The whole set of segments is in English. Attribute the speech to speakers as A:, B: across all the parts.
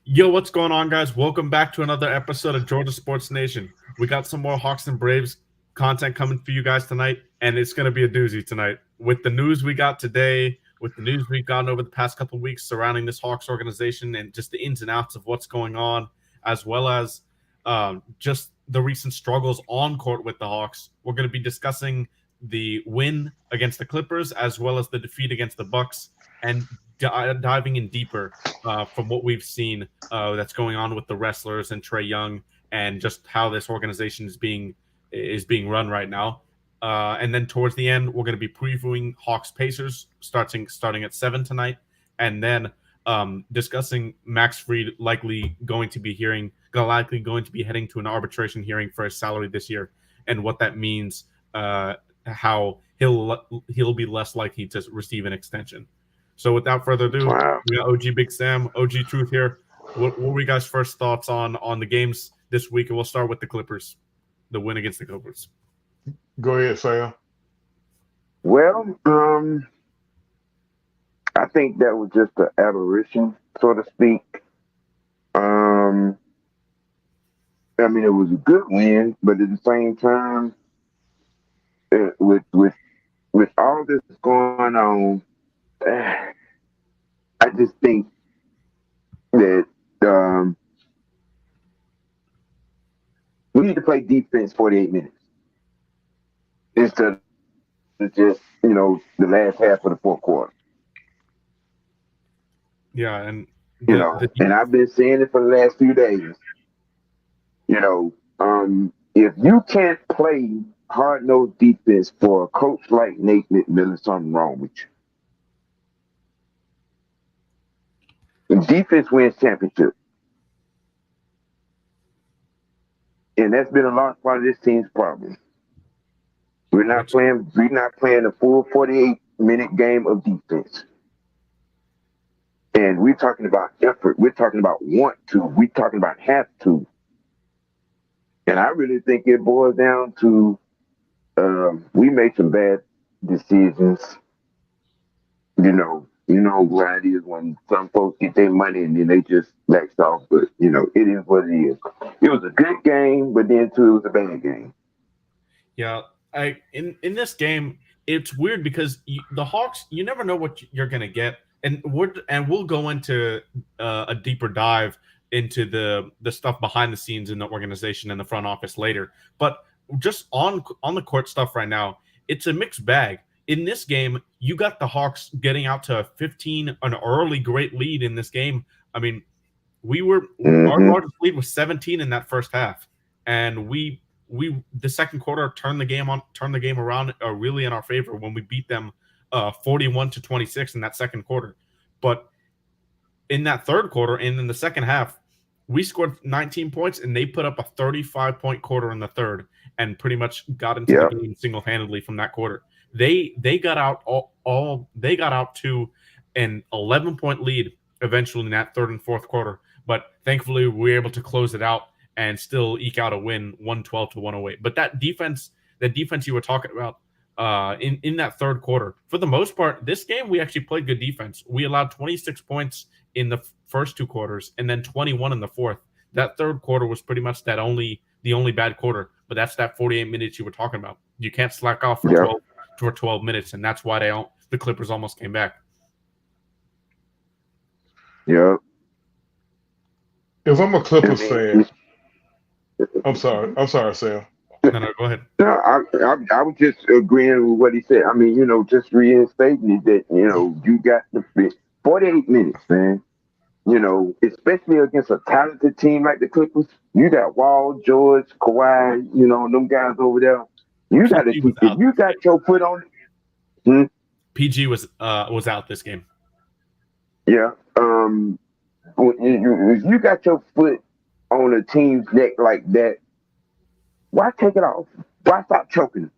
A: Yo, what's going on, guys? Welcome back to another episode of Georgia Sports Nation. We got some more Hawks and Braves content coming for you guys tonight, and it's going to be a doozy tonight. With the news we got today, with the news we've gotten over the past couple of weeks surrounding this Hawks organization and just the ins and outs of what's going on, as well as just the recent struggles on court with the Hawks, we're going to be discussing the win against the Clippers as well as the defeat against the Bucks and diving in deeper from what we've seen that's going on with the wrestlers and Trae Young and just how this organization is being run right now. And then towards the end, we're going to be previewing Hawks Pacers starting at 7 tonight, and then discussing Max Fried likely going to be heading to an arbitration hearing for his salary this year, and what that means. How he'll be less likely to receive an extension. So without further ado,
B: Wow.
A: we got OG Big Sam, OG Truth here. What were you guys' first thoughts on the games this week? And we'll start with the Clippers, the win against the Clippers.
C: Go ahead, Sam.
B: Well, I think that was just an aberration, so to speak. I mean, it was a good win, but at the same time, with all this going on, I just think that we need to play defense 48 minutes instead of just the last half of the fourth quarter.
A: Yeah, and
B: And I've been saying it for the last few days. If you can't play hard nosed defense for a coach like Nate McMillan, something wrong with you. And defense wins championship. And that's been a large part of this team's problem. We're not playing a full 48-minute game of defense. And we're talking about effort. We're talking about want to. We're talking about have to. And I really think it boils down to we made some bad decisions. You know what it is when some folks get their money and then they just lax off. But it is what it is. It was a good game, but then too it was a bad game.
A: Yeah, in this game, it's weird because the Hawks, you never know what you're gonna get, and we'll go into a deeper dive into the stuff behind the scenes in the organization and the front office later. But just on the court stuff right now, it's a mixed bag. In this game, you got the Hawks getting out to 15, an early great lead in this game. I mean, our largest lead was 17 in that first half, and we the second quarter turned the game around really in our favor when we beat them 41-26 in that second quarter. But in that third quarter and in the second half, we scored 19 points and they put up a 35-point quarter in the third and pretty much got into the game single-handedly from that quarter. They got out to an 11-point lead eventually in that third and fourth quarter, but thankfully we were able to close it out and still eke out a win 112-108. But that defense you were talking about in that third quarter, for the most part, this game we actually played good defense. We allowed 26 points in the first two quarters and then 21 in the fourth. That third quarter was pretty much the only bad quarter, but that's that 48 minutes you were talking about. You can't slack off for 12 minutes, and that's why the Clippers almost came back.
B: Yeah.
C: If I'm a Clippers fan, I'm sorry, Sam.
A: No, go ahead.
B: No, I was just agreeing with what he said. I mean, just reinstating it that, you got the 48 minutes, man. Especially against a talented team like the Clippers. You got Wall, George, Kawhi, them guys over there. You got to keep it. You got your foot on it.
A: PG was out this game.
B: Yeah. If you got your foot on a team's neck like that, why take it off? Why stop choking?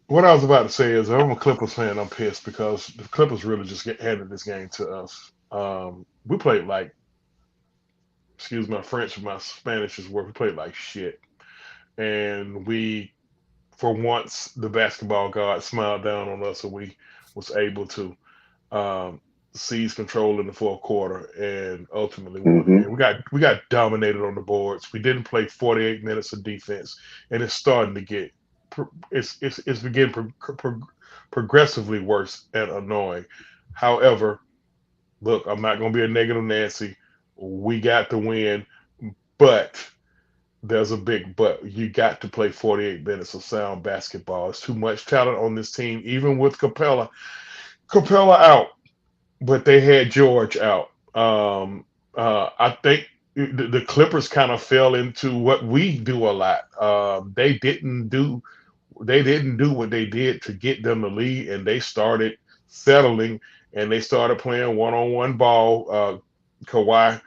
C: What I was about to say is, if I'm a Clippers fan, I'm pissed because the Clippers really just handed this game to us. We played like, excuse my French, my Spanish is where we played like shit. And for once, the basketball god smiled down on us and we was able to seized control in the fourth quarter and ultimately won the
B: Mm-hmm.
C: game. We got dominated on the boards. We didn't play 48 minutes of defense, and it's starting to get it's beginning progressively worse and annoying. However, look, I'm not going to be a negative Nancy. We got the win, but there's a big but. You got to play 48 minutes of sound basketball. It's too much talent on this team, even with Capella. Capella out, but they had George out. I think the Clippers kind of fell into what we do a lot. They didn't do what they did to get them the lead, and they started settling and they started playing one-on-one ball. Kawhi,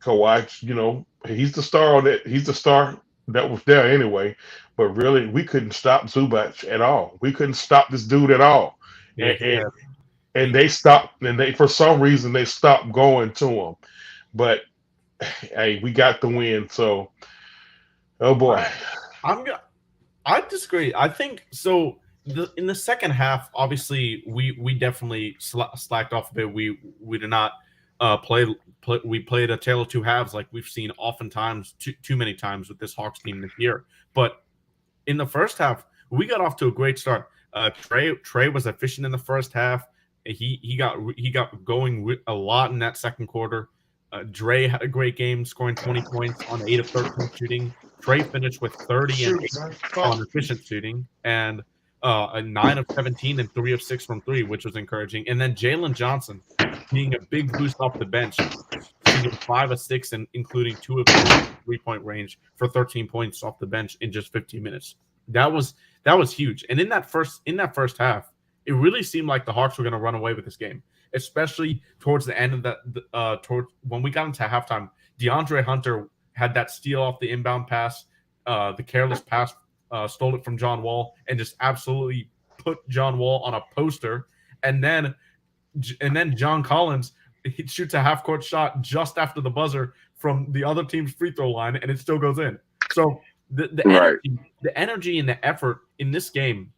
C: Kawhi, he's the star on that. He's the star that was there anyway. But really, we couldn't stop Zubac at all. We couldn't stop this dude at all.
A: Yeah,
C: And,
A: he
C: and
A: had
C: and
A: he,
C: they stopped, and they for some reason they stopped going to him. But hey, we got the win. So, oh boy,
A: I I'm go- I disagree. I think so. In the second half, obviously, we definitely slacked off a bit. We did not play. We played a tale of two halves, like we've seen oftentimes too many times with this Hawks team this year. But in the first half, we got off to a great start. Trey was efficient in the first half. He got going a lot in that second quarter. Dre had a great game, scoring 20 points on 8 of 13 shooting. Trey finished with 30 and 8 on efficient shooting, and a 9 of 17 and 3 of 6 from three, which was encouraging. And then Jalen Johnson being a big boost off the bench, shooting 5 of 6 and including 2 of 3 3 point range for 13 points off the bench in just 15 minutes. That was huge. And in that first half, it really seemed like the Hawks were going to run away with this game, especially towards the end of toward when we got into halftime. DeAndre Hunter had that steal off the inbound pass, the careless pass, stole it from John Wall, and just absolutely put John Wall on a poster. And then John Collins, he shoots a half court shot just after the buzzer from the other team's free throw line, and it still goes in. So
B: Right.
A: the energy and the effort in this game,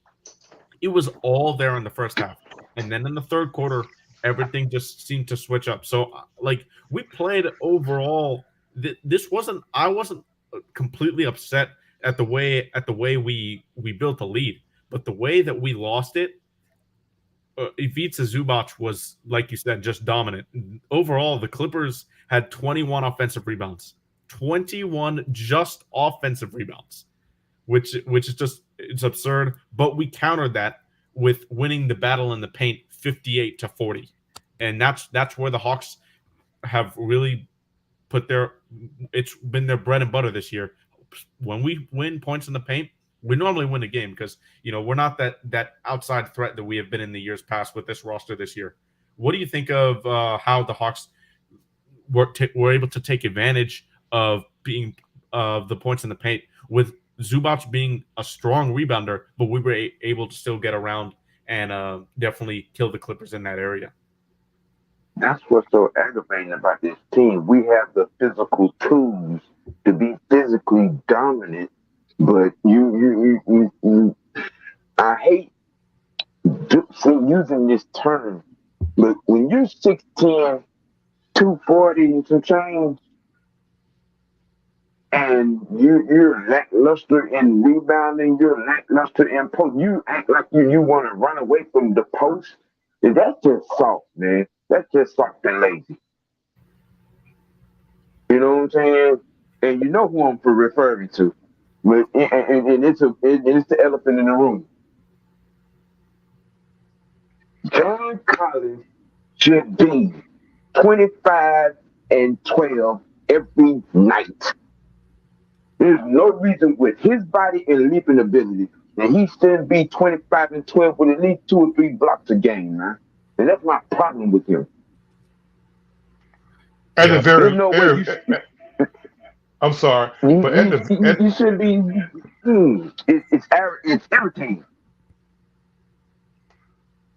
A: it was all there in the first half, and then in the third quarter, everything just seemed to switch up. So, like, we played overall. This wasn't. I wasn't completely upset at the way we built the lead, but the way that we lost it, Ivica Zubac was, like you said, just dominant. Overall, the Clippers had 21 offensive rebounds, 21 just offensive rebounds, which is just it's absurd. But we countered that with winning the battle in the paint 58-40, and that's where the Hawks have really put their it's been their bread and butter this year. When we win points in the paint, we normally win a game because we're not that outside threat that we have been in the years past with this roster this year. What do you think of how the Hawks were able to take advantage of being the points in the paint with Zubac being a strong rebounder, but we were able to still get around and definitely kill the Clippers in that area?
B: That's what's so aggravating about this team. We have the physical tools to be physically dominant, but I hate using this term, but when you're 6'10", 240 and some change, and you're lackluster in rebounding, you're lackluster in post, you act like you want to run away from the post. That's just soft, man. That's just soft and lazy. You know what I'm saying? And you know who I'm referring to. But and it's the elephant in the room. John Collins should be 25 and 12 every night. There's no reason with his body and leaping ability that he shouldn't be 25 and 12 with at least 2 or 3 blocks a game, man. And that's my problem with him.
C: at the
A: Yeah,
B: There's
C: very,
B: no way
C: I'm sorry, but
B: you should be. It's irritating.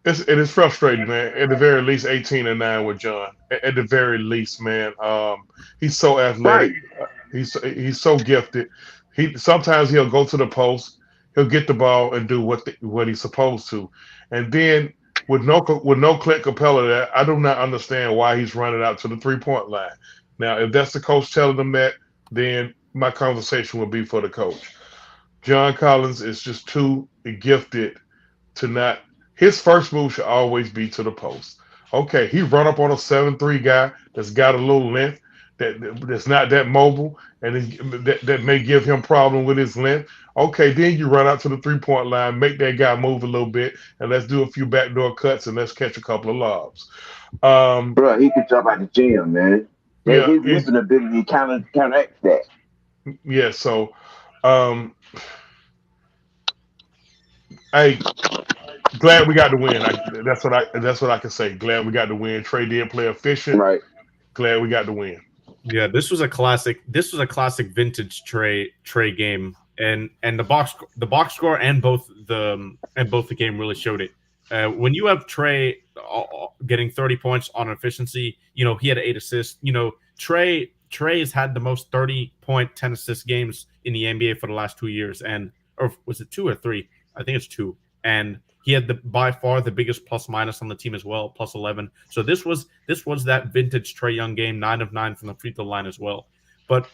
C: it is frustrating, man. At the very least, 18-9 with John. At the very least, man. He's so athletic.
B: Right.
C: He's so gifted. Sometimes he'll go to the post, he'll get the ball and do what he's supposed to, and then with no Clint Capella there, I do not understand why he's running out to the 3-point line. Now, if that's the coach telling them that, then my conversation would be for the coach. John Collins is just too gifted to not. His first move should always be to the post. Okay, he run up on a 7'3" guy that's got a little length, that's not that mobile, and that may give him problem with his length. Okay, then you run out to the 3-point line, make that guy move a little bit, and let's do a few backdoor cuts and let's catch a couple of lobs.
B: Bro, he could jump out the gym, man.
C: Yeah,
B: His leaping ability counteracts that.
C: Yeah, so hey, glad we got the win. That's what I can say. Glad we got the win. Trey did play efficient.
B: Right.
C: Glad we got the win.
A: Yeah, this was a classic. This was a classic vintage Trey game, and the box score and both the game really showed it. When you have Trey getting 30 points on efficiency, he had 8 assists. Trey has had the most 30-point, 10 assist games in the NBA for the last 2 years, or was it 2 or 3? I think it's 2. And he had by far the biggest plus minus on the team as well, plus 11. So this was that vintage Trey Young game, 9 of 9 from the free throw line as well. But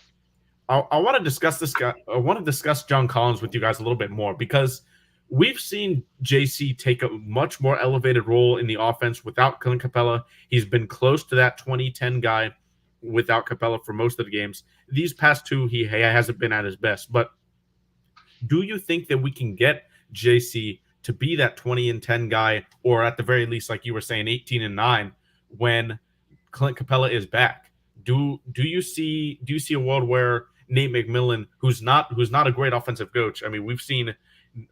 A: I want to discuss this guy. I want to discuss John Collins with you guys a little bit more, because we've seen JC take a much more elevated role in the offense without Clint Capella. He's been close to that 2010 guy without Capella for most of the games. These past 2, he hasn't been at his best. But do you think that we can get JC to be that 20-10 guy, or at the very least, like you were saying, 18-9 when Clint Capella is back? Do you see a world where Nate McMillan, who's not a great offensive coach? I mean, we've seen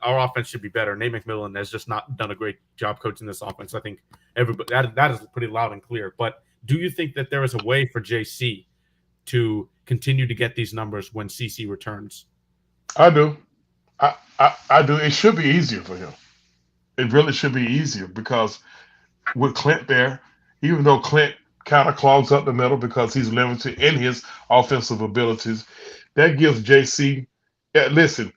A: our offense should be better. Nate McMillan has just not done a great job coaching this offense. I think everybody that is pretty loud and clear. But do you think that there is a way for JC to continue to get these numbers when CC returns?
C: I do. I do. It should be easier for him. It really should be easier, because with Clint there, even though Clint kind of clogs up the middle because he's limited in his offensive abilities, that gives JC. Listen,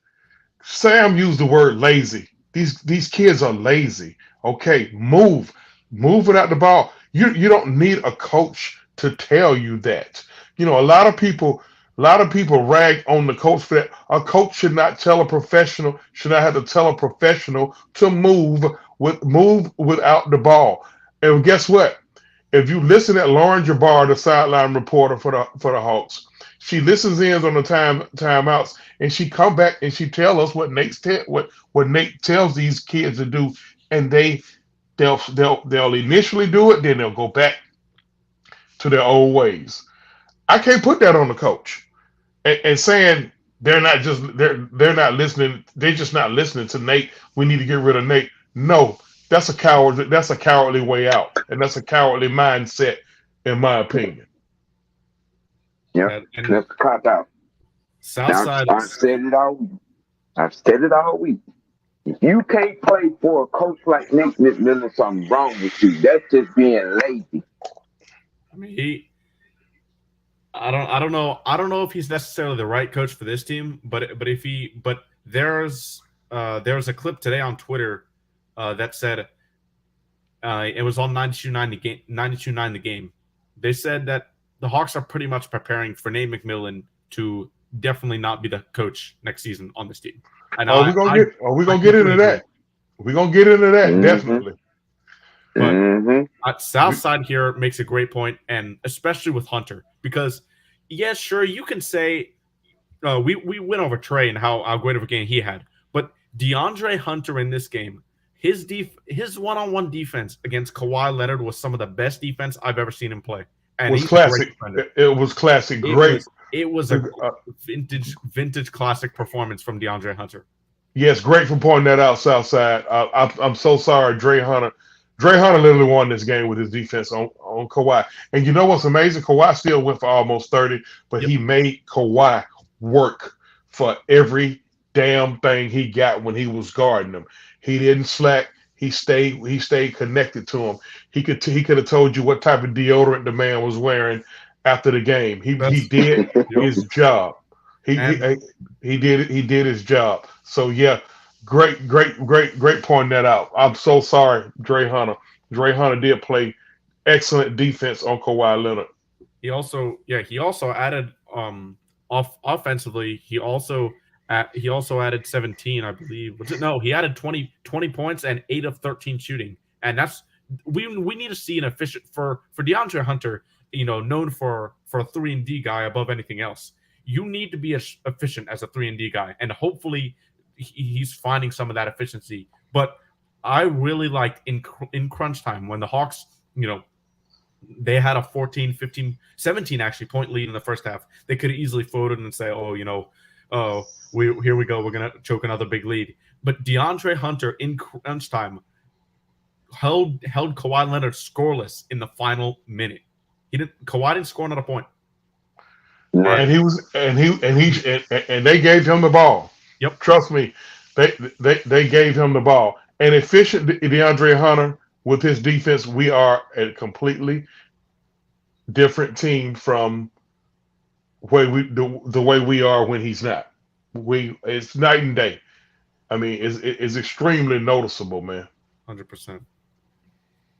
C: Sam used the word lazy. These kids are lazy. Okay, move without the ball. You don't need a coach to tell you that. A lot of people rag on the coach for that. A coach should not have to tell a professional to move without the ball. And guess what? If you listen at Lauren Jabbar, the sideline reporter for the Hawks, she listens in on the timeouts, and she come back and she tell us what Nate tells these kids to do, and they'll initially do it, then they'll go back to their old ways. I can't put that on the coach, and saying they're not listening. They're just not listening to Nate. We need to get rid of Nate. No, that's a coward. That's a cowardly way out, and that's a cowardly mindset, in my opinion.
B: Yeah, that's a cop out.
A: Southside.
B: I've said it all week. If you can't play for a coach like Nate McMillan, something's wrong with you. That's just being lazy.
A: I mean, I don't know if he's necessarily the right coach for this team, but there's a clip today on Twitter that said it was on 92.9 the game. They said that the Hawks are pretty much preparing for Nate McMillan to definitely not be the coach next season on this team. And
C: we're gonna get into that. We're gonna get into that, definitely.
A: But Southside here makes a great point, and especially with Hunter, because sure, you can say we went over Trey and how great of a game he had, but DeAndre Hunter in this game, his one-on-one defense against Kawhi Leonard was some of the best defense I've ever seen him play. And
C: it was classic. It was classic. Great.
A: It was a vintage classic performance from DeAndre Hunter.
C: Yes, great for pointing that out, Southside. I'm so sorry, Dre Hunter. Dre Hunter literally won this game with his defense on Kawhi. And you know what's amazing? Kawhi still went for almost 30, but he made Kawhi work for every damn thing he got when he was guarding him. He didn't slack. He stayed connected to him. He could have told you what type of deodorant the man was wearing after the game. He did his job. He did his job. So yeah, Great pointing that out. I'm so sorry, Dre Hunter. Dre Hunter did play excellent defense on Kawhi Leonard.
A: He also added offensively. He also added 17, I believe. No, he added 20 points and 8 of 13 shooting. And that's we need to see an efficient for DeAndre Hunter, known for a 3-and-D guy above anything else. You need to be as efficient as a 3-and-D guy, and hopefully he's finding some of that efficiency. But I really liked in crunch time when the Hawks, they had a 14, 15, 17 actually point lead in the first half. They could have easily folded and say, here we go. We're going to choke another big lead. But DeAndre Hunter in crunch time held Kawhi Leonard scoreless in the final minute. Kawhi didn't score another point.
C: And they gave him the ball.
A: Yep.
C: Trust me, they gave him the ball. And efficient DeAndre Hunter with his defense, we are a completely different team from the way we are when he's not. It's night and day. I mean, it's extremely noticeable, man.
A: 100%.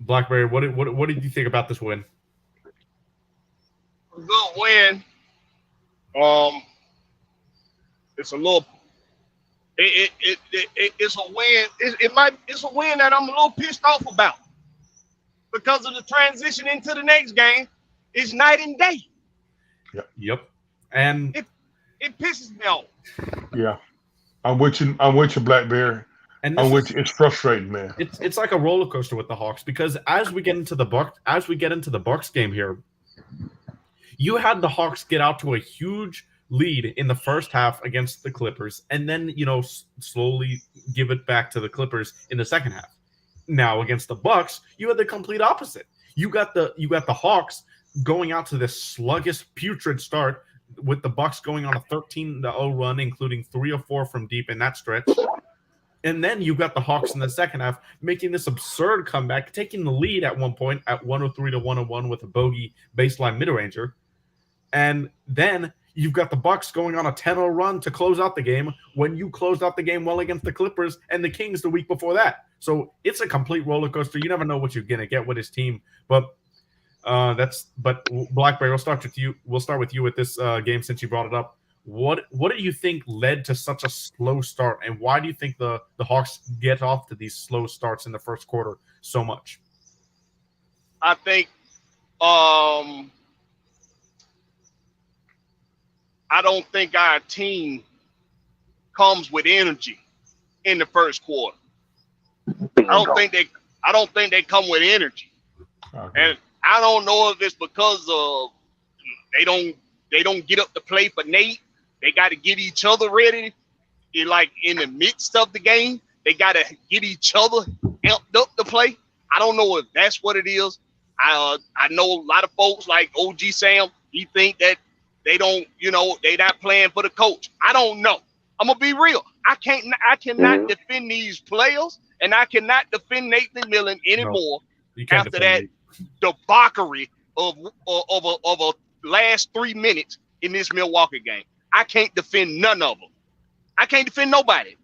A: Blackberry, what did you think about this win?
D: A good win. It's a little. It's a win. It's a win that I'm a little pissed off about because of the transition into the next game. It's night and day.
A: Yep. And
D: it pisses me off.
C: Yeah, I'm with you, Blackberry. And it's frustrating, man.
A: It's like a roller coaster with the Hawks because as we get into the Bucks game here, you had the Hawks get out to a huge lead in the first half against the Clippers, and then slowly give it back to the Clippers in the second half. Now against the Bucks, you had the complete opposite. You got the Hawks going out to this sluggish, putrid start with the Bucks going on a 13-0 run, including 3 or 4 from deep in that stretch. And then you got the Hawks in the second half making this absurd comeback, taking the lead at one point at 103-101 with a bogey baseline mid-ranger. And then you've got the Bucks going on a 10-0 run to close out the game when you closed out the game well against the Clippers and the Kings the week before that. So it's a complete roller coaster. You never know what you're gonna get with his team. But Blackberry, we'll start with you. We'll start with you with this game since you brought it up. What do you think led to such a slow start, and why do you think the Hawks get off to these slow starts in the first quarter so much?
D: I think I don't think our team comes with energy in the first quarter. I don't think they come with energy. Okay. And I don't know if it's because of they don't get up to play for Nate. They got to get each other ready. In the midst of the game, they got to get each other amped up to play. I don't know if that's what it is. I know a lot of folks like OG Sam. He think that they don't, they not playing for the coach. I don't know. I'm gonna be real. I cannot defend these players, and I cannot defend Nate McMillan anymore after that debauchery of a last 3 minutes in this Milwaukee game. I can't defend none of them. I can't defend nobody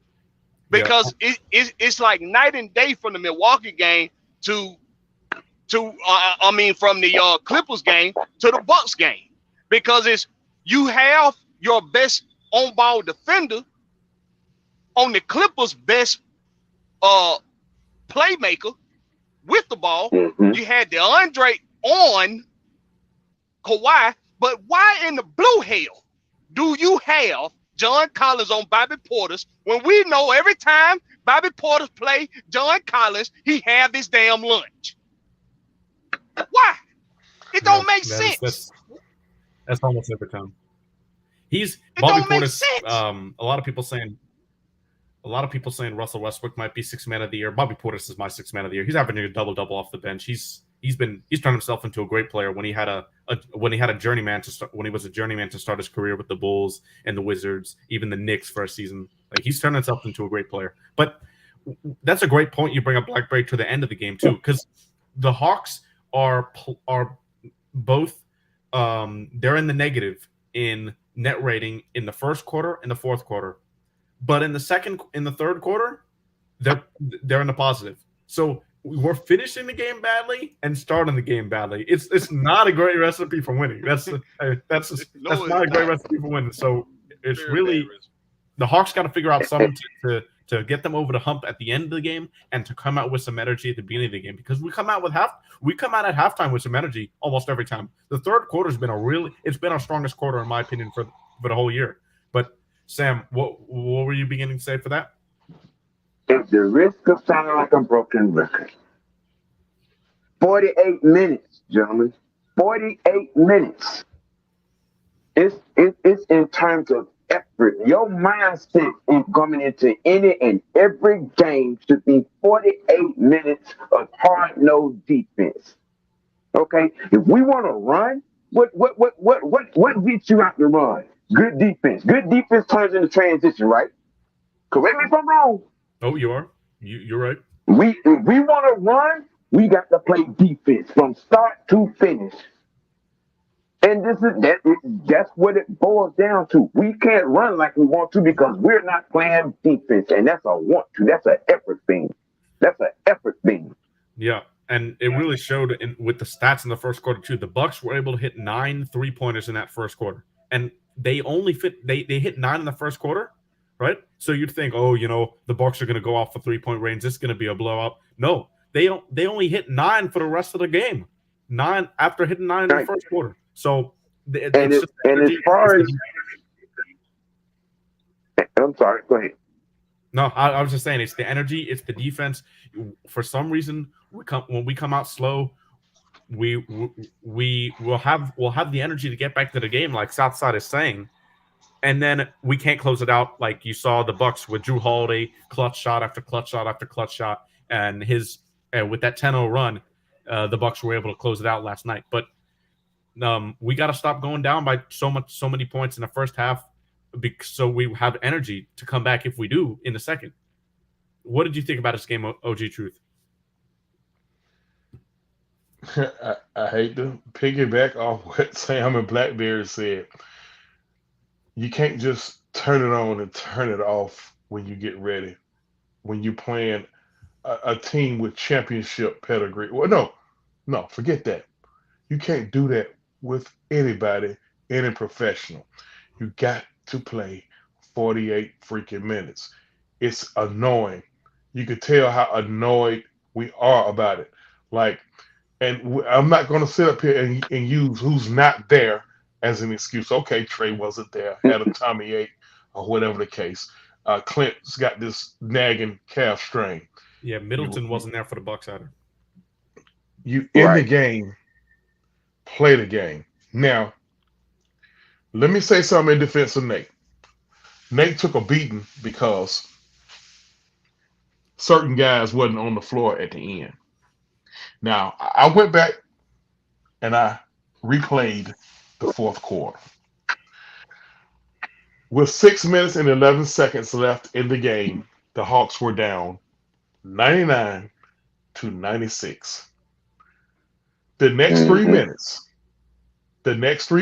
D: because it's like night and day from the Milwaukee game from the Clippers game to the Bucks game, because you have your best on-ball defender on the Clippers' best playmaker with the ball. Mm-hmm. You had DeAndre on Kawhi, but why in the blue hell do you have John Collins on Bobby Portis when we know every time Bobby Portis play John Collins, he have his damn lunch? Why? It don't make sense.
A: That's almost every time. Bobby Portis. A lot of people saying Russell Westbrook might be 6th man of the year. Bobby Portis is my 6th man of the year. He's averaging a double off the bench. He's turned himself into a great player when he had a journeyman to start, when he was a journeyman to start his career with the Bulls and the Wizards, even the Knicks for a season. He's turned himself into a great player. But that's a great point you bring up, Blackberry, to the end of the game too, because the Hawks are both they're in the negative in net rating in the first quarter and the fourth quarter. But in the third quarter, they're in the positive. So we're finishing the game badly and starting the game badly. It's not a great recipe for winning. That's not a great recipe for winning. So it's really the Hawks got to figure out something to get them over the hump at the end of the game and to come out with some energy at the beginning of the game, because we come out at halftime with some energy almost every time. The third quarter's been it's been our strongest quarter in my opinion for the whole year. But Sam, what were you beginning to say for that?
B: At the risk of sounding like a broken record, 48 minutes, gentlemen. 48 minutes. It's in terms of effort. Your mindset in coming into any and every game should be 48 minutes of hard-nosed defense. Okay? If we want to run, what gets you out to run? Good defense. Good defense turns into transition, right? Correct me if I'm wrong.
A: Oh, you are. You're right.
B: If we want to run, we got to play defense from start to finish. And that's what it boils down to. We can't run like we want to because we're not playing defense, and that's a want to. That's an effort thing.
A: Yeah, and it really showed with the stats in the first quarter too. The Bucks were able to hit 9 3-pointers in that first quarter, and they hit 9 in the first quarter. Right, so you'd think, the Bucks are going to go off the 3-point range. This is going to be a blowout. No, they only hit 9 for the rest of the game. 9 after hitting 9 in the first quarter. So,
B: as far as I'm sorry, go ahead.
A: No, I was just saying it's the energy, it's the defense. For some reason, when we come out slow, we'll have the energy to get back to the game, like Southside is saying. And then we can't close it out like you saw the Bucks with Drew Holiday, clutch shot after clutch shot after clutch shot, and with that 10-0 run, the Bucks were able to close it out last night. But we got to stop going down by so many points in the first half, so we have energy to come back if we do in the second. What did you think about this game, OG Truth?
C: I hate to piggyback off what Sam and Blackberry said. You can't just turn it on and turn it off when you get ready. When you're playing a team with championship pedigree. Well, no, forget that. You can't do that with anybody, any professional. You got to play 48 freaking minutes. It's annoying. You could tell how annoyed we are about it. I'm not going to sit up here and use who's not there as an excuse. Okay, Trey wasn't there, had a tummy ache, or whatever the case. Clint's got this nagging calf strain.
A: Yeah, Middleton wasn't there for the Bucks either.
C: You in the game, play the game. Now, let me say something in defense of Nate. Nate took a beating because certain guys wasn't on the floor at the end. Now, I went back and I replayed the fourth quarter. With 6 minutes and 11 seconds left in the game, the Hawks were down 99-96. The next 3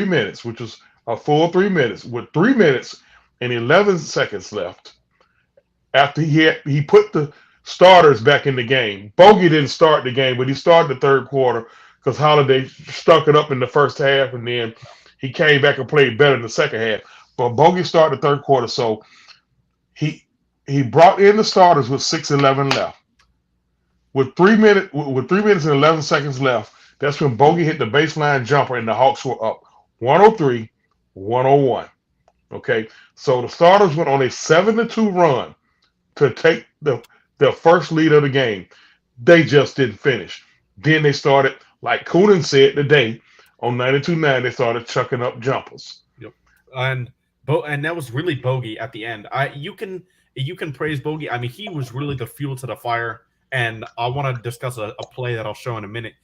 C: minutes, which was a full 3 minutes, with 3 minutes and 11 seconds left, after he put the starters back in the game. Bogey didn't start the game, but he started the third quarter because Holiday stuck it up in the first half, and then he came back and played better in the second half. But Bogey started the third quarter, so he brought in the starters with 6:11 left. With 3 minutes and 11 seconds left, that's when Bogey hit the baseline jumper, and the Hawks were up 103-101. Okay, so the starters went on a 7-2 run to take the first lead of the game. They just didn't finish. Then they started, like Coonan said today, on 92.9, they started chucking up jumpers.
A: Yep, and that was really Bogey at the end. You can praise Bogey. I mean, he was really the fuel to the fire. And I want to discuss a play that I'll show in a minute.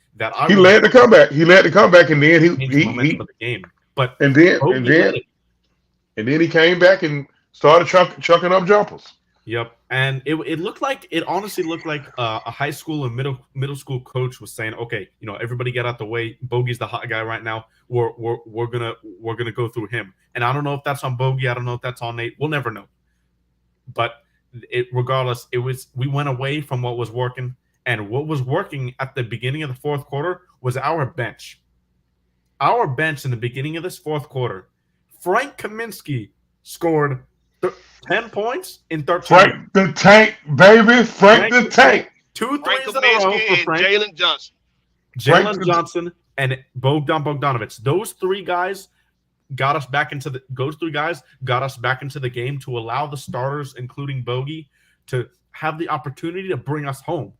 C: He led the comeback. He led the comeback, and then he
A: the game. But
C: and then he came back and started chucking up jumpers.
A: Yep, and it honestly looked like a high school and middle school coach was saying, okay, everybody get out the way. Bogey's the hot guy right now. We're gonna go through him. And I don't know if that's on Bogey. I don't know if that's on Nate. We'll never know. But regardless, we went away from what was working, and what was working at the beginning of the fourth quarter was our bench. Our bench in the beginning of this fourth quarter, Frank Kaminsky scored 10 points in 13
C: Frank the Tank, baby. Frank the Tank.
A: 2
D: Frank
A: threes in a row
D: Kaminsky
A: for
D: and
A: Frank.
D: Jalen Johnson.
A: Jalen Johnson and Bogdan Bogdanovic. Those three guys got us back into the game to allow the starters, including Bogey, to have the opportunity to bring us home.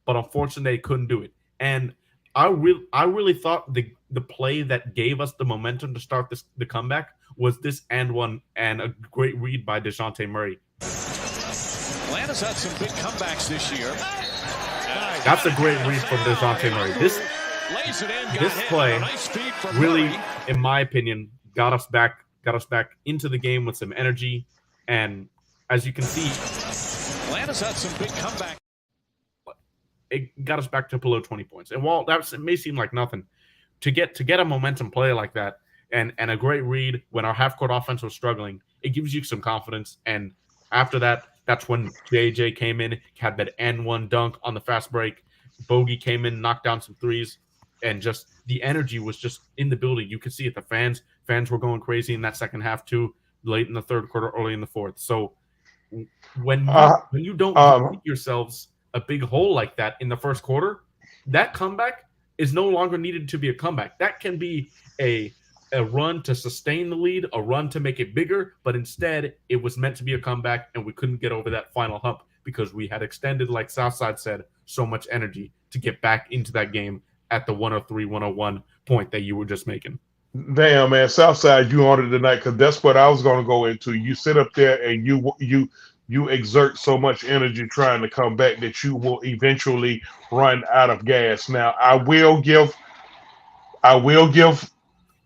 A: But unfortunately, they couldn't do it. And I really thought the play that gave us the momentum to start the comeback was this and one and a great read by DeJounte Murray.
E: Atlanta's had some big comebacks this year.
A: That's a great read from DeJounte Murray. This play really, in my opinion, got us back into the game with some energy. And as you can see,
E: Atlanta's had some big comebacks.
A: It got us back to below 20 points. And while it may seem like nothing, to get a momentum play like that and a great read when our half-court offense was struggling, it gives you some confidence. And after that, that's when JJ came in, had that N1 dunk on the fast break. Bogey came in, knocked down some threes, and just the energy was just in the building. You could see it. The fans were going crazy in that second half too, late in the third quarter, early in the fourth. So when you don't beat yourselves a big hole like that in the first quarter, that comeback is no longer needed to be a comeback. That can be a run to sustain the lead, a run to make it bigger, but instead it was meant to be a comeback, and we couldn't get over that final hump because we had extended, like Southside said, so much energy to get back into that game at the 103-101 point that you were just making.
C: Damn, man, Southside, you on it tonight, because that's what I was going to go into. You sit up there and you exert so much energy trying to come back that you will eventually run out of gas. Now, I will give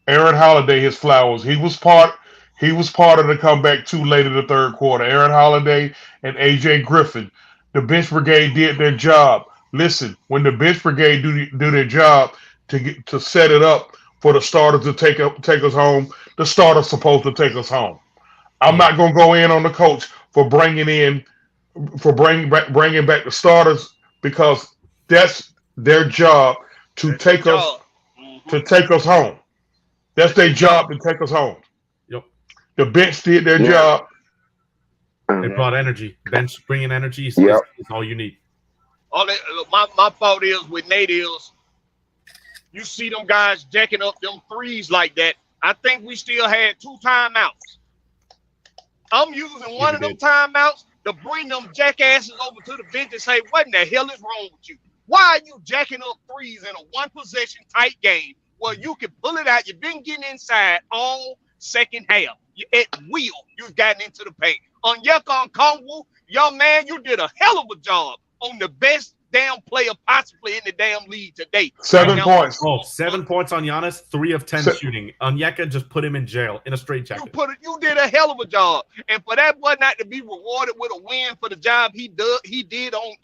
C: Aaron Holiday his flowers. He was part of the comeback too late in the third quarter. Aaron Holiday and AJ Griffin, the bench brigade did their job. Listen, when the bench brigade do their job to set it up for the starters to take us home, the starter's supposed to take us home. I'm not going to go in on the coach for bringing back the starters, because that's their job to take us home. That's their job to take us home.
A: Yep.
C: The bench did their job.
A: They brought energy. Bench bringing energy is all you need.
D: My fault is with Nate is you see them guys jacking up them threes like that. I think we still had 2 timeouts. I'm using one of them timeouts to bring them jackasses over to the bench and say, what in the hell is wrong with you? Why are you jacking up threes in a one-possession tight game where you can pull it out? You've been getting inside all second half. At will, you've gotten into the paint. On Yekon Kongwu, young man, you did a hell of a job on the best damn player possibly in the damn league today.
C: 7 points.
A: 7 points on Giannis, 3 of 10 shooting. Onyeka just put him in jail in a straitjacket.
D: You did a hell of a job, and for that boy not to be rewarded with a win for the job he did on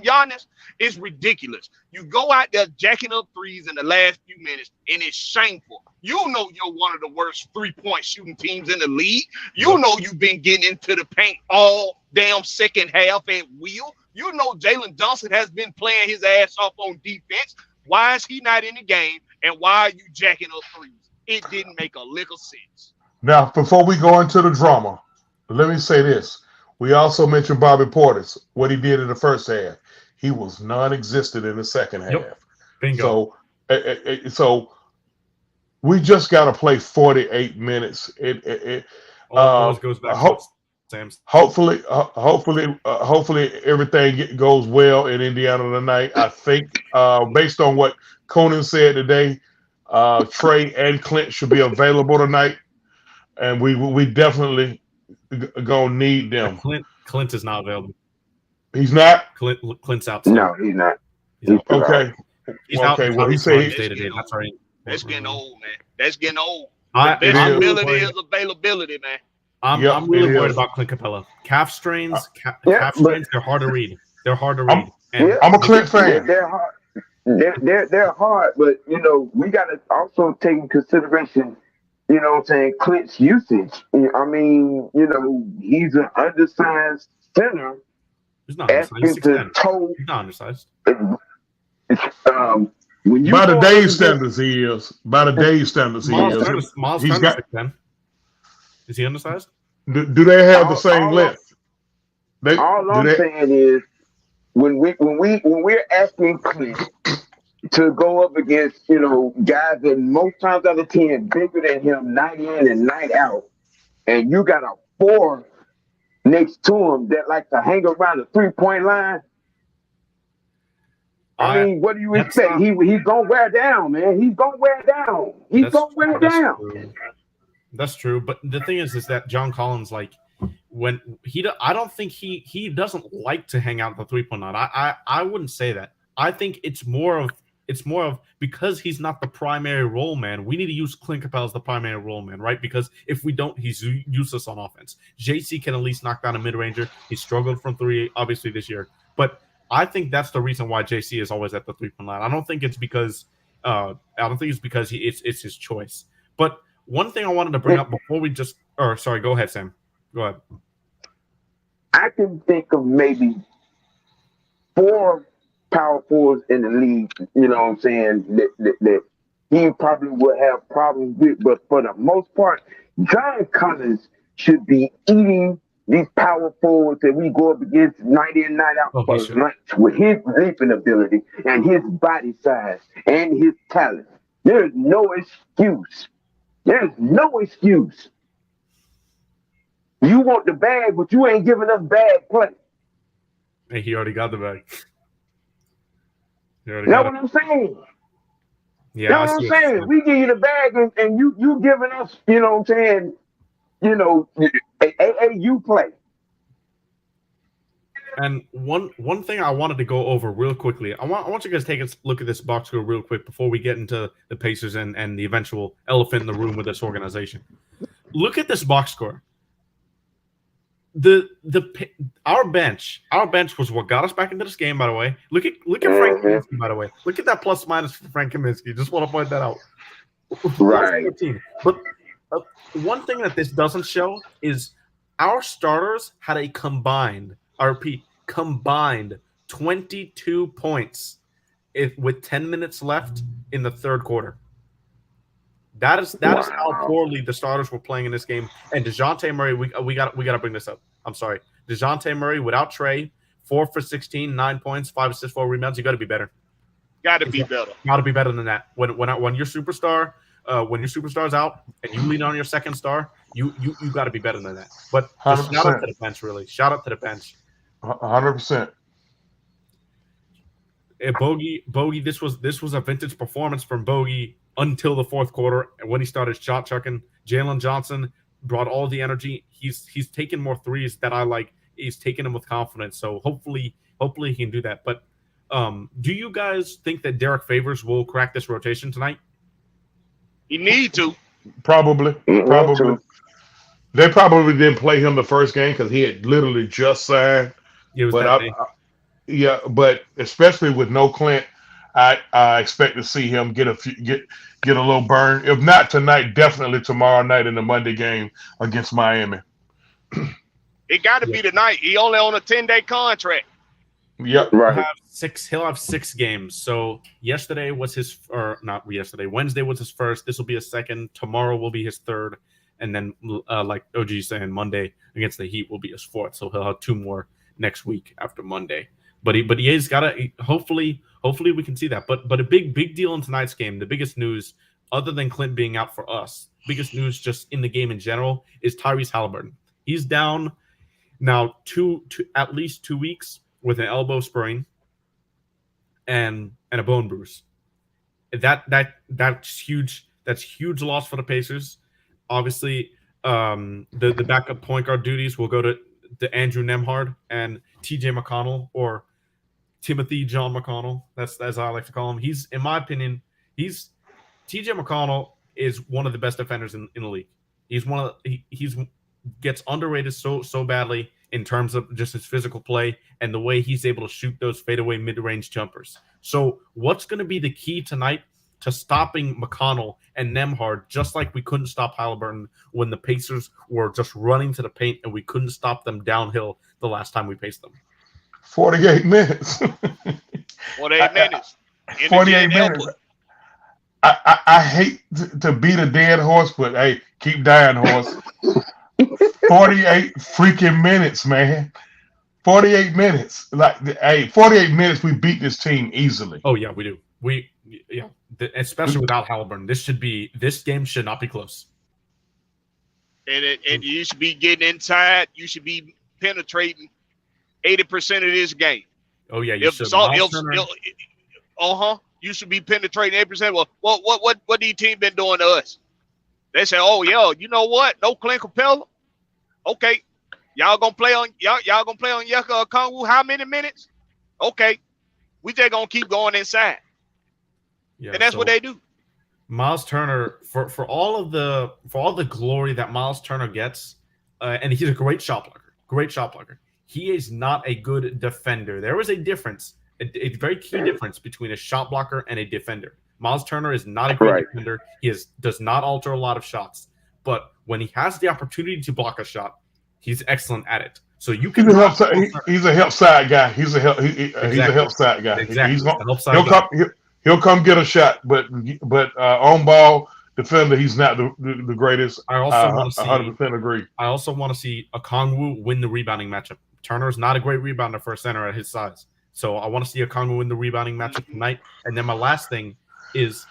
D: Giannis is ridiculous. You go out there jacking up threes in the last few minutes, and it's shameful. You know you're one of the worst 3-point shooting teams in the league. You know you've been getting into the paint all damn second half at will. You know Jalen Johnson has been playing his ass off on defense. Why is he not in the game, and why are you jacking up threes? It didn't make a lick of sense.
C: Now, before we go into the drama, let me say this. We also mentioned Bobby Portis, what he did in the first half. He was non-existent in the second half.
A: Bingo.
C: So we just got to play 48 minutes.
A: All goes back to Sam's.
C: Hopefully everything goes well in Indiana tonight. I think, based on what Conan said today, Trey and Clint should be available tonight, and we definitely gonna need them.
A: Clint is not available.
C: He's not.
A: Clint's out.
B: No, he's not.
C: Okay.
A: He's out.
C: Okay. Well, he said
D: that's right. That's getting old, man. That's getting old.
A: Availability
D: is availability, man.
A: I'm really worried about Clint Capella. Calf strains, they're hard to read.
C: I'm a Clint fan.
B: They're hard. They're hard, but we got to also take in consideration. you know what I'm saying, Clint's usage. I mean, you know, he's an undersized center
A: He's not undersized. He's
B: asking to
A: 6'10".
B: toe.
A: He's not undersized.
B: When you
C: By the
B: go up
C: day's
B: against-
C: standards, he is. By the day's standards, he
A: Miles
C: is.
A: Turner's
C: He's got.
A: 6'10". Is he undersized?
C: Do they have the same length?
B: All I'm saying is when we're asking Clint to go up against, you know, guys that most times out of 10 bigger than him night in and night out, and you got a 4 next to him that like to hang around the 3-point line. I mean, what do you expect? He's gonna wear down, man. He's gonna wear down. He's gonna wear down.
A: True. That's true. But the thing is that John Collins, like, when I don't think he doesn't like to hang out the 3-point line. I wouldn't say that. I think it's more of because he's not the primary role man. We need to use Clint Capella as the primary role man, right? Because if we don't, he's useless on offense. JC can at least knock down a mid-ranger. He struggled from 3, obviously, this year. But I think that's the reason why JC is always at the 3-point line. I don't think it's because it's his choice. But one thing I wanted to bring up before we just go ahead, Sam. Go ahead.
B: I can think of maybe 4 power forwards in the league, you know what I'm saying, that he probably would have problems with, but for the most part, John Collins should be eating these power forwards that we go up against night in, night out for lunch with his leaping ability and his body size and his talent. There's no excuse. There's no excuse. You want the bag, but you ain't giving us bag play.
A: Hey, he already got the bag.
B: That's what I'm saying.
A: Yeah,
B: that's what I'm saying. We give you the bag, and you giving us, you know what I'm saying, you know, AAU play.
A: And one thing I wanted to go over real quickly, I want you guys to take a look at this box score real quick before we get into the Pacers and the eventual elephant in the room with this organization. Look at this box score. Our bench was what got us back into this game, by the way. Look at Frank Kaminsky, by the way. Look at that plus minus for Frank Kaminsky. Just want to point that out.
B: Right.
A: But one thing that this doesn't show is our starters had a combined 22 points with 10 minutes left in the third quarter. That is how poorly the starters were playing in this game. And DeJounte Murray, we got to bring this up. I'm sorry. DeJounte Murray without Trey, 4 for 16, 9 points, 5 assists, 4 rebounds. You got to be better.
D: Got to be better.
A: Got to be better than that. When your superstar's out and you lean on your second star, you got to be better than that. But just shout out to the bench, really. Shout out to the bench.
C: 100%.
A: Bogey, this was a vintage performance from Bogey until the fourth quarter, and when he started shot chucking. Jalen Johnson brought all the energy. He's taken more threes that I like. He's taking them with confidence. So hopefully he can do that. But do you guys think that Derek Favors will crack this rotation tonight?
D: He need to.
C: Probably. They probably didn't play him the first game because he had literally just signed. But especially with no Clint, I expect to see him get a little burn. If not tonight, definitely tomorrow night in the Monday game against Miami.
D: It got to be tonight. He only on a 10-day contract.
C: Yep.
B: Right.
A: He'll have 6 games. So Wednesday was his first. This will be his second. Tomorrow will be his third. And then, like OG saying, Monday against the Heat will be his fourth. So he'll have 2 more next week after Monday. But he has got to hopefully we can see that. But a big deal in tonight's game. The biggest news, other than Clint being out for us, biggest news just in the game in general is Tyrese Halliburton. He's down now at least 2 weeks with an elbow sprain and a bone bruise. That's huge. That's huge loss for the Pacers. Obviously, the backup point guard duties will go to Andrew Nembhard and TJ McConnell, or Timothy John McConnell. That's as I like to call him. He's, in my opinion, TJ McConnell is one of the best defenders in the league. He's gets underrated so badly in terms of just his physical play and the way he's able to shoot those fadeaway mid-range jumpers. So what's going to be the key tonight to stopping McConnell and Nemhard, just like we couldn't stop Halliburton when the Pacers were just running to the paint and we couldn't stop them downhill the last time we paced them.
C: 48 minutes.
D: 48 minutes.
C: 48 minutes. I hate to beat a dead horse, but hey, keep dying, horse. 48 freaking minutes, man. 48 minutes. 48 minutes, we beat this team easily.
A: Oh, yeah, we do. Especially without Halliburton. This game should not be close.
D: And you should be getting inside. You should be penetrating 80% of this game.
A: Oh, yeah,
D: you should be penetrating 8%. Well, what these team been doing to us? They say, oh yeah, you know what? No Clint Capella. Okay, y'all gonna play on Yeka Okongwu how many minutes? Okay, we just gonna keep going inside. Yeah, and that's what they do.
A: Miles Turner, for all the glory that Miles Turner gets, and he's a great shot blocker. He is not a good defender. There is a difference. A very key difference between a shot blocker and a defender. Miles Turner is not a great defender. He does not alter a lot of shots. But when he has the opportunity to block a shot, he's excellent at it. So you can.
C: He's a help side guy. He's a help side guy.
A: Exactly.
C: He'll come get a shot, but on ball defender, he's not the greatest.
A: I also want to see
C: 100% agree.
A: I also want to see Okongwu win the rebounding matchup. Turner is not a great rebounder for a center at his size. So I want to see Okongwu win the rebounding matchup tonight. And then my last thing is,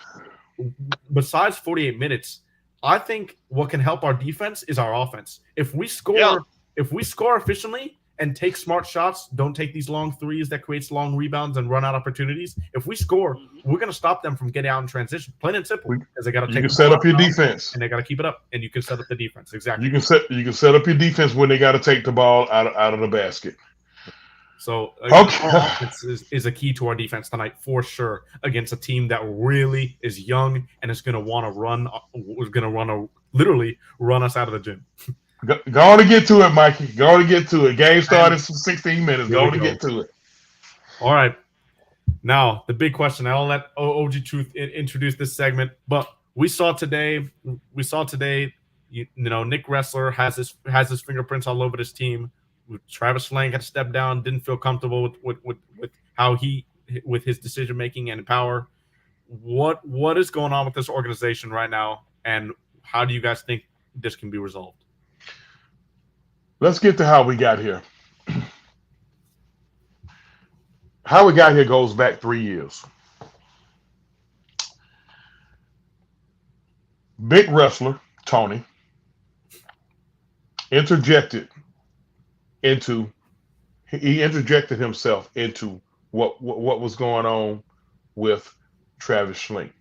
A: besides 48 minutes, I think what can help our defense is our offense. If we score efficiently and take smart shots, don't take these long threes that creates long rebounds and run out opportunities. If we score, we're going to stop them from getting out in transition. Plain and simple, because they got to take.
C: You can set up your defense,
A: and they got to keep it up. And you can set up the defense exactly.
C: You can set up your defense when they got to take the ball out of the basket.
A: So offense is a key to our defense tonight for sure against a team that really is young and is going to want to literally run us out of the gym.
C: Go on to get to it, Mikey. Go on to get to it. Game started for 16 minutes. Go on to get to it.
A: All right. Now, the big question. I'll let OG Truth introduce this segment, but we saw today, Nick Ressler has his fingerprints all over this team. Travis Lang had to step down, didn't feel comfortable with how with his decision making and power. What is going on with this organization right now, and how do you guys think this can be resolved?
C: Let's get to how we got here. How we got here goes back 3 years. Big wrestler Tony interjected himself into what was going on with Travis Schlink.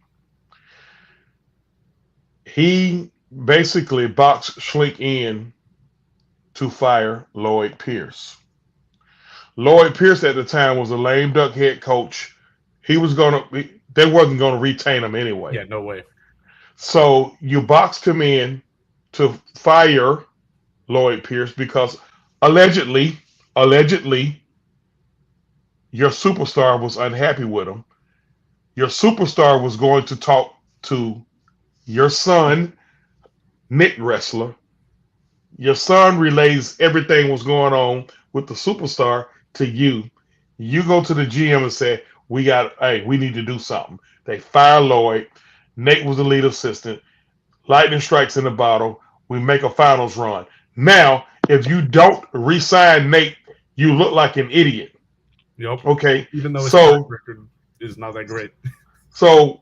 C: He basically boxed Schlink in to fire Lloyd Pierce. Lloyd Pierce at the time was a lame duck head coach. They wasn't gonna retain him anyway.
A: Yeah, no way.
C: So you boxed him in to fire Lloyd Pierce because allegedly your superstar was unhappy with him. Your superstar was going to talk to your son, Nick Ressler. Your son relays everything was going on with the superstar to you. You go to the GM and say, we need to do something. They fire Lloyd. Nate was the lead assistant. Lightning strikes in the bottle. We make a finals run. Now, if you don't re-sign Nate, you look like an idiot.
A: Yep.
C: Okay.
A: Even though his record is not that great.
C: So,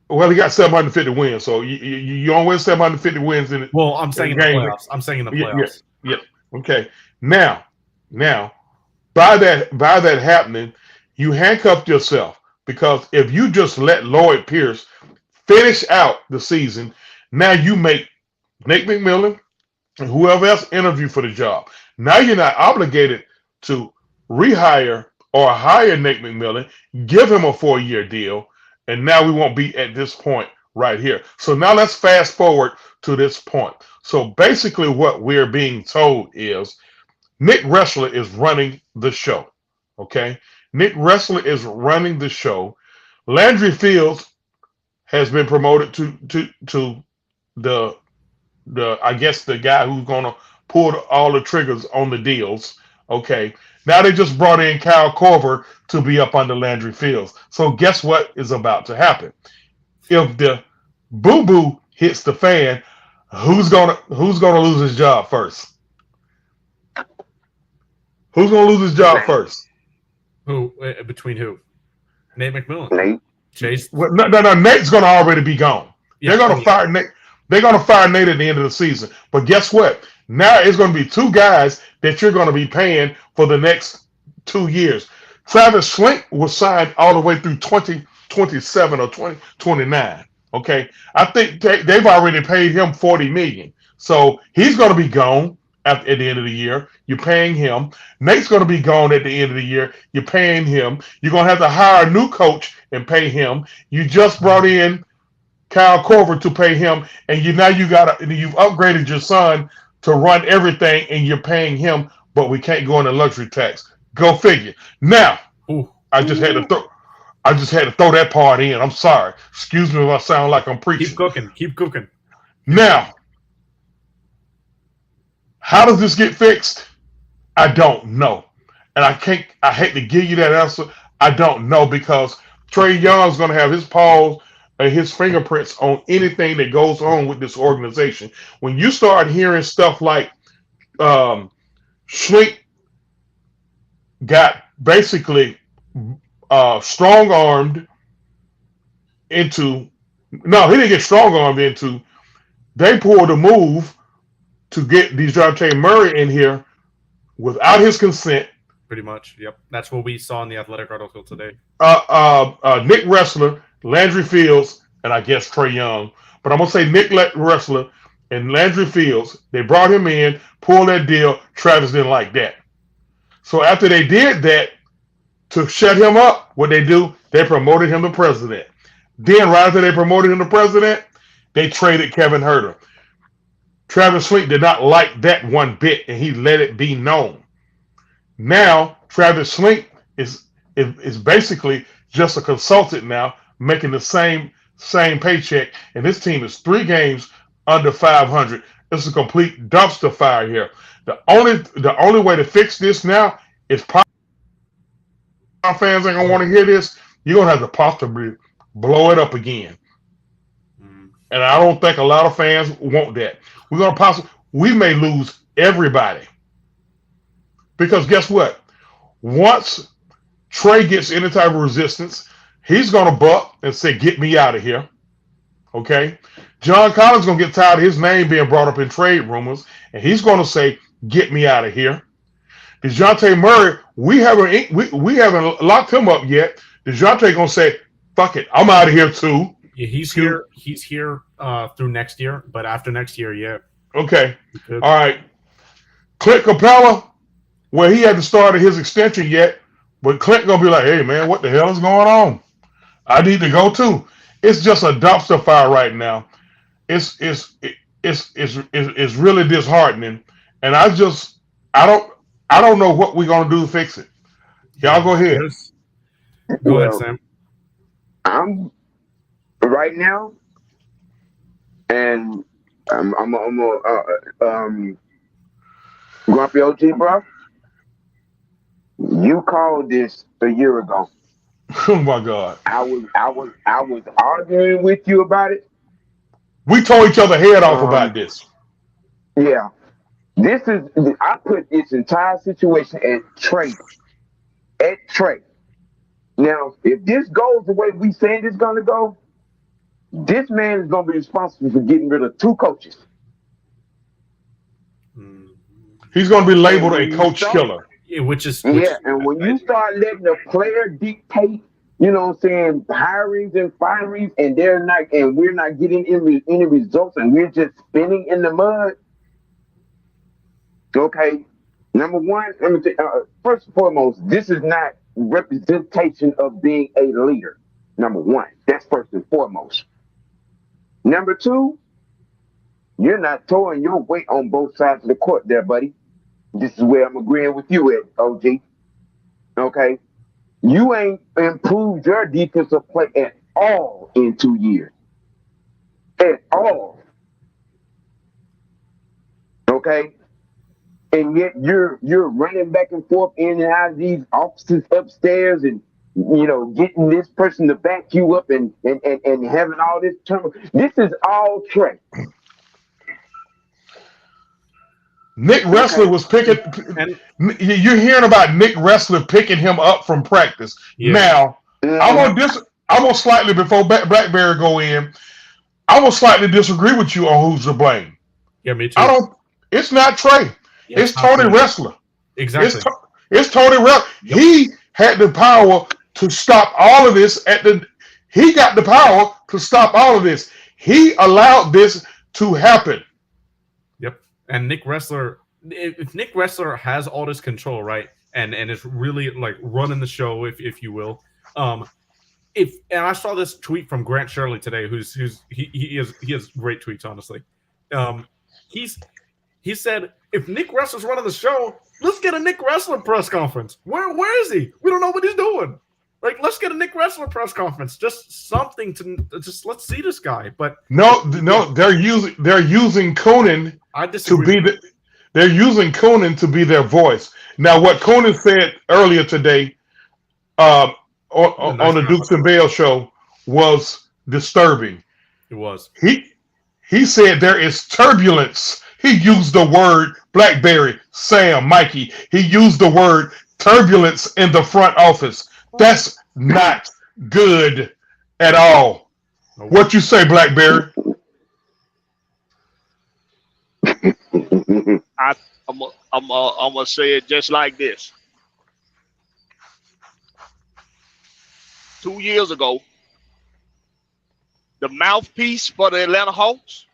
C: he got 750 wins. So you don't win 750 wins in it.
A: Well, I'm saying in the playoffs. I'm saying in the playoffs.
C: Yeah. Okay. Now, by that happening, you handcuffed yourself, because if you just let Lloyd Pierce finish out the season, now you make Nate McMillan and whoever else interview for the job. Now you're not obligated to rehire or hire Nate McMillan, give him a 4-year deal, and now we won't be at this point right here. So now let's fast forward to this point. So basically what we're being told is Nick Ressler is running the show. Okay? Nick Ressler is running the show. Landry Fields has been promoted to the I guess the guy who's gonna pull all the triggers on the deals. Okay. Now they just brought in Kyle Korver to be up under Landry Fields. So guess what is about to happen? If the boo boo hits the fan, who's gonna lose his job first? Who's gonna lose his job first?
A: Who between who? Nate McMillan.
B: Nate.
A: Chase.
C: Well, no. Nate's gonna already be gone.
A: Yeah,
C: They're gonna fire Nate. They're gonna fire Nate at the end of the season. But guess what? Now it's gonna be two guys that you're gonna be paying for the next 2 years. Travis Slink was signed all the way through 2027 or 2029. Okay, I think they've already paid him $40 million, so he's gonna be gone at the end of the year. You're paying him. Nate's gonna be gone at the end of the year. You're paying him. You're gonna have to hire a new coach and pay him. You just brought in Kyle Korver to pay him, and you've upgraded your son to run everything, and you're paying him, but we can't go into luxury tax. Go figure. Now, I just had to throw that part in. I'm sorry. Excuse me if I sound like I'm preaching.
A: Keep cooking.
C: Now, how does this get fixed? I don't know, and I hate to give you that answer. I don't know, because Trey Young's going to have his paws and his fingerprints on anything that goes on with this organization. When you start hearing stuff like Schlink got basically strong-armed into – no, he didn't get strong-armed into – they pulled a move to get DeJounte Murray in here without his consent.
A: Pretty much, yep. That's what we saw in the Athletic article today.
C: Nick Wrestler, Landry Fields, and I guess Trey Young. But I'm going to say Nick Wrestler and Landry Fields. They brought him in, pulled that deal. Travis didn't like that. So after they did that, to shut him up, what they do, they promoted him to president. Then right after they promoted him to president, they traded Kevin Huerter. Travis Slink did not like that one bit, and he let it be known. Now, Travis Slink is basically just a consultant now, making the same paycheck, and this team is 3 games under 500. It's a complete dumpster fire here. The only way to fix this now is fans ain't gonna want to hear this. You're gonna have to possibly blow it up again, and I don't think a lot of fans want that. We may lose everybody, because guess what? Once Trey gets any type of resistance, he's gonna buck and say, "Get me out of here." Okay, John Collins gonna get tired of his name being brought up in trade rumors, and he's gonna say, "Get me out of here." DeJounte Murray, we haven't locked him up yet. DeJounte gonna say, "Fuck it, I'm out of here too."
A: Yeah, he's here. He's here through next year, but after next year, yeah.
C: Okay, all right. Clint Capella, well, he hasn't started his extension yet, but Clint gonna be like, "Hey man, what the hell is going on? I need to go too." It's just a dumpster fire right now. It's really disheartening, and I don't know what we're gonna do to fix it. Y'all go ahead.
A: Go ahead, Sam.
B: I'm right now, and I'm Grumpy OG, bro. You called this a year ago.
C: Oh my God!
B: I was arguing with you about it.
C: We tore each other head off about this.
B: Yeah, I put this entire situation at Trey. Now, if this goes the way we saying it's gonna go, this man is gonna be responsible for getting rid of 2 coaches.
C: He's gonna be labeled a coach killer.
A: Yeah, which is
B: and when you start letting the player dictate, you know what I'm saying, hirings and firings, and we're not getting any results, and we're just spinning in the mud. Okay, number one, first and foremost, this is not representation of being a leader. Number one, that's first and foremost. Number 2, you're not throwing your weight on both sides of the court there, buddy. This is where I'm agreeing with you at, OG. Okay? You ain't improved your defensive play at all in 2 years. at all. Okay? And yet you're running back and forth in and out of these offices upstairs and getting this person to back you up and having all this turmoil. This is all Trey.
C: Nick Wrestler was picking. You're hearing about Nick Wrestler picking him up from practice. Yeah. Now, I'm gonna slightly before Blackberry go in. I will slightly disagree with you on who's to blame.
A: Yeah, me too.
C: It's not Trey. Yeah, it's Tony Wrestler.
A: Exactly.
C: It's Tony Wrestler. Yep. He had the power to stop all of this. He got the power to stop all of this. He allowed this to happen.
A: Yep. And Nick Wrestler, if Nick Wrestler has all this control, right, and is really like running the show, if you will, and I saw this tweet from Grant Shirley today, he has great tweets, honestly. He said, if Nick Wrestler's running the show, let's get a Nick Wrestler press conference. Where is he? We don't know what he's doing. Like, let's get a Nick Wrestler press conference. Just something to let's see this guy. But
C: no, they're using Conan they're using Conan to be their voice. Now, what Conan said earlier today on the Dukes and Bale show was disturbing.
A: It was.
C: He said there is turbulence. He used the word Blackberry, Sam, Mikey. He used the word turbulence in the front office. That's not good at all. What you say, Blackberry?
D: I'm gonna say it just like this. 2 years ago, the mouthpiece for the Atlanta Hawks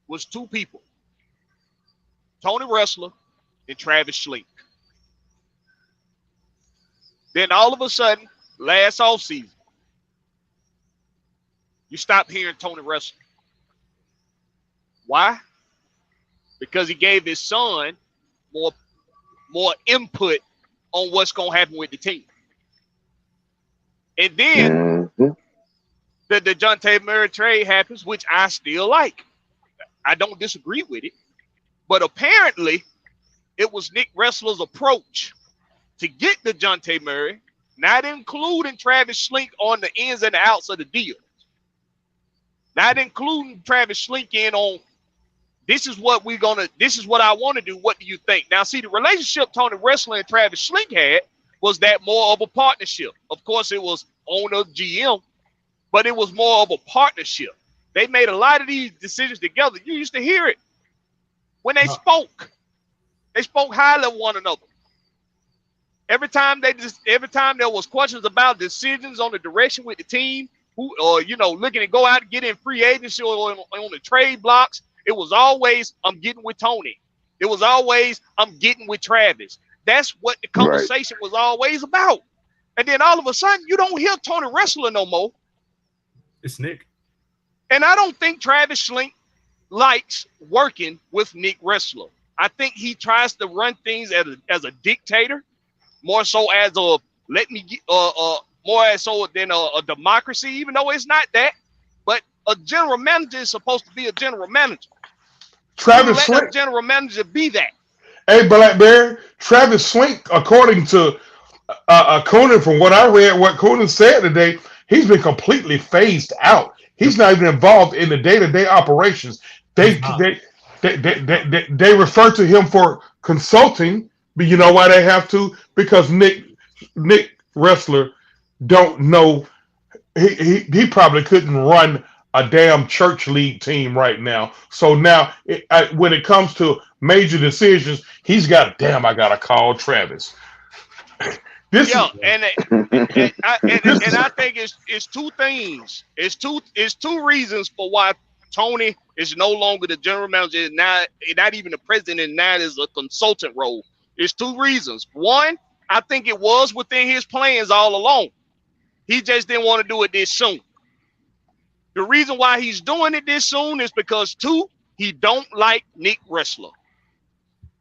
D: was two people: Tony Wrestler and Travis Schlenk. Then all of a sudden, last offseason, you stop hearing Tony Wrestler. Why? Because he gave his son more input on what's going to happen with the team. And then the DeJounte Murray trade happens, which I still like. I don't disagree with it. But apparently, it was Nick Wrestler's approach to get DeJounte Murray, not including Travis Schlenk on the ins and the outs of the deal. Not including Travis Schlenk in on, this is what I want to do. What do you think? Now, see, the relationship Tony Wrestler and Travis Schlenk had was that more of a partnership. Of course, it was owner, GM, but it was more of a partnership. They made a lot of these decisions together. You used to hear it when they spoke. They spoke highly of one another. Every time there was questions about decisions on the direction with the team, looking to go out and get in free agency or on the trade blocks, it was always, I'm getting with Tony. It was always, I'm getting with Travis. That's what the conversation was always about. And then all of a sudden, you don't hear Tony Wrestler no more.
A: It's Nick.
D: And I don't think Travis Schlenk likes working with Nick Wrestler. I think he tries to run things as a dictator, more so as a democracy, even though it's not that. But a general manager is supposed to be a general manager.
C: Travis Schlenk,
D: a general manager, be that.
C: Hey, Blackberry, Travis Schlenk, according to Conan, from what I read, what Conan said today, he's been completely phased out. He's not even involved in the day-to-day operations. They refer to him for consulting, but you know why they have to? Because Nick Wrestler don't know. He probably couldn't run a damn church league team right now. So now, when it comes to major decisions, he's got, I got to call Travis. And
D: I think it's two things. It's two reasons for why Tony is no longer the general manager, not even the president, and that is a consultant role. It's two reasons. One, I think it was within his plans all along. He just didn't want to do it this soon. The reason why he's doing it this soon is because, two, he don't like Nick Wrestler.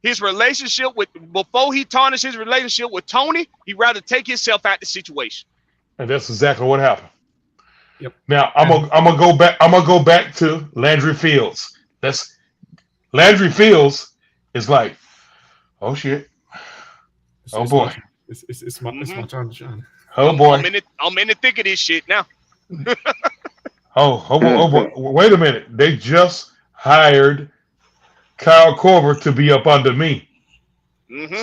D: His relationship before he tarnished his relationship with Tony, he'd rather take himself out the situation.
C: And that's exactly what happened.
A: Yep.
C: Now I'm gonna go back. I'm gonna go back to Landry Fields. Landry Fields is like, oh shit, oh boy,
A: It's my time to shine.
C: oh boy,
D: I'm in the thick of this shit now.
C: oh boy. Wait a minute. They just hired Kyle Korver to be up under me.
D: Mm-hmm.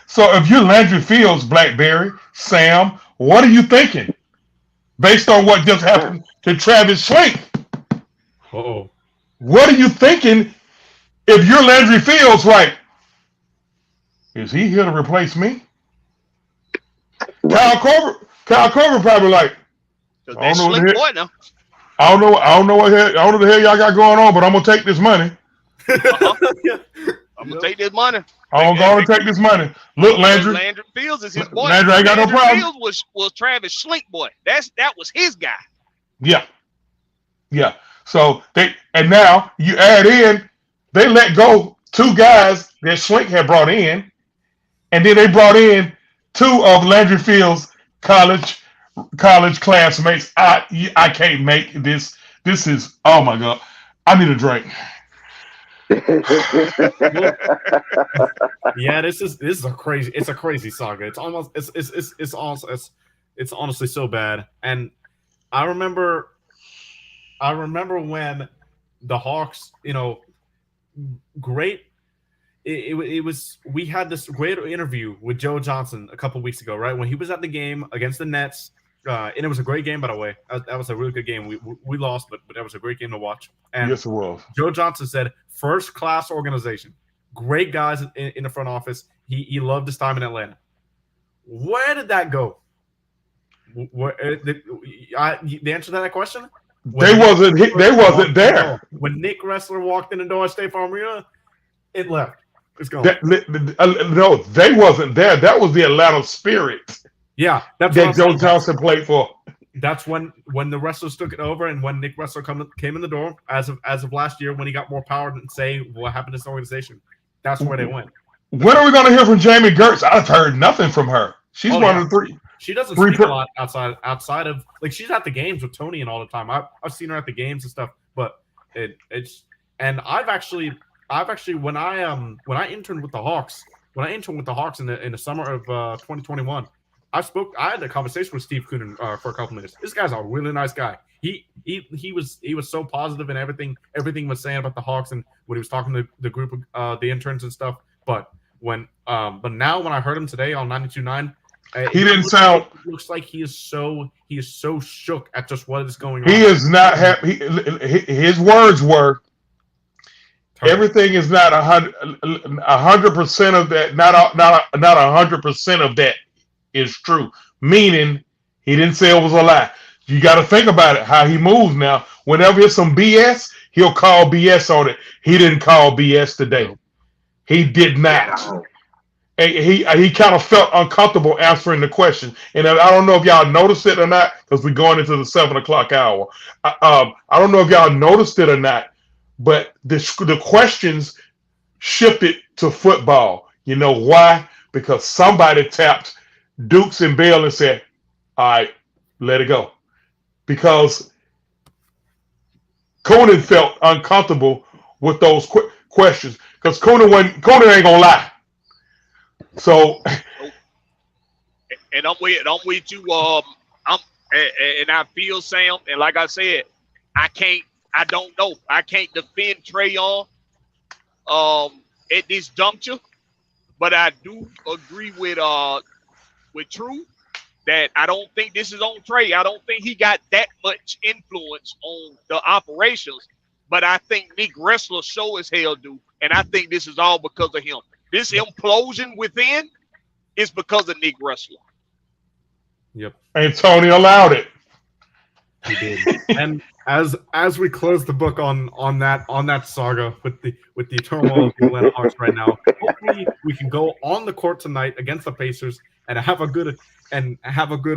C: So if you're Landry Fields, Blackberry, Sam, what are you thinking? Based on what just happened to Travis Schlink.
A: Uh-oh.
C: What are you thinking if you're Landry Fields? Like, is he here to replace me? Kyle Korver probably like, I don't know what the hell.
D: Now.
C: I don't know the hell y'all got going on, but I'm gonna take this money.
D: I'm gonna take this money.
C: I'm gonna take this money. Look, Landry
D: Fields is his boy.
C: Landry ain't got no problem.
D: Fields was Travis Schlink boy. That was his guy.
C: Yeah. So now you add in, they let go 2 guys that Schlink had brought in, and then they brought in 2 of Landry Fields' college classmates. I can't make this. This is, oh my God. I need a drink.
A: Yeah, this is a crazy saga. It's honestly so bad. And I remember when the Hawks, great. It was, we had this great interview with Joe Johnson a couple weeks ago, right? When he was at the game against the Nets. And it was a great game, by the way. That was a really good game. We lost, but that was a great game to watch. And
C: yes, it was.
A: Joe Johnson said, first class organization, great guys in the front office. He loved his time in Atlanta. Where did that go? The answer to that question?
C: They wasn't there.
A: When Nick Ressler walked in the door at State Farm Arena, it left. It's gone.
C: No, they wasn't there. That was the Atlanta Spirit.
A: Yeah, that's
C: that Joe Johnson played for.
A: That's when the wrestlers took it over, and when Nick Ressler came in the door as of last year, when he got more power to say what happened to this organization. That's where they went.
C: When are we going to hear from Jamie Gertz? I've heard nothing from her. She's one of the 3.
A: She doesn't speak a lot outside of, like, she's at the games with Tony and all the time. I've seen her at the games and stuff, but I've actually when I interned with the Hawks in the summer of 2021. I had a conversation with Steve Koonin for a couple minutes. This guy's a really nice guy. He was so positive in everything was saying about the Hawks and when he was talking to the group of the interns and stuff. But now when I heard him today on 92.9,
C: he didn't sound.
A: It looks like he is so shook at just what is going on.
C: He is not happy. His words were, everything is not 100% of that. Not 100% of that is true. Meaning, he didn't say it was a lie. You got to think about it. How he moves now. Whenever there's some BS, he'll call BS on it. He didn't call BS today. He did not. He kind of felt uncomfortable answering the question. And I don't know if y'all noticed it or not, because we're going into the 7:00 hour. I don't know if y'all noticed it or not, but the questions shifted to football. You know why? Because somebody tapped Dukes and Bell and said, all right, let it go. Because Koonin felt uncomfortable with those questions. Because Koonin ain't going to lie. So,
D: and I'm with you. And I feel, Sam, and like I said, I don't know. I can't defend Trayon at this juncture, but I do agree with True that I don't think this is on Trey. I don't think he got that much influence on the operations, but I think Nick Ressler show as hell do, and I think this is all because of him. This implosion within is because of Nick Ressler. Yep.
C: And Tony allowed it.
A: He did. And as we close the book on that saga with the turmoil of the Atlanta Hawks right now, hopefully we can go on the court tonight against the Pacers and have a good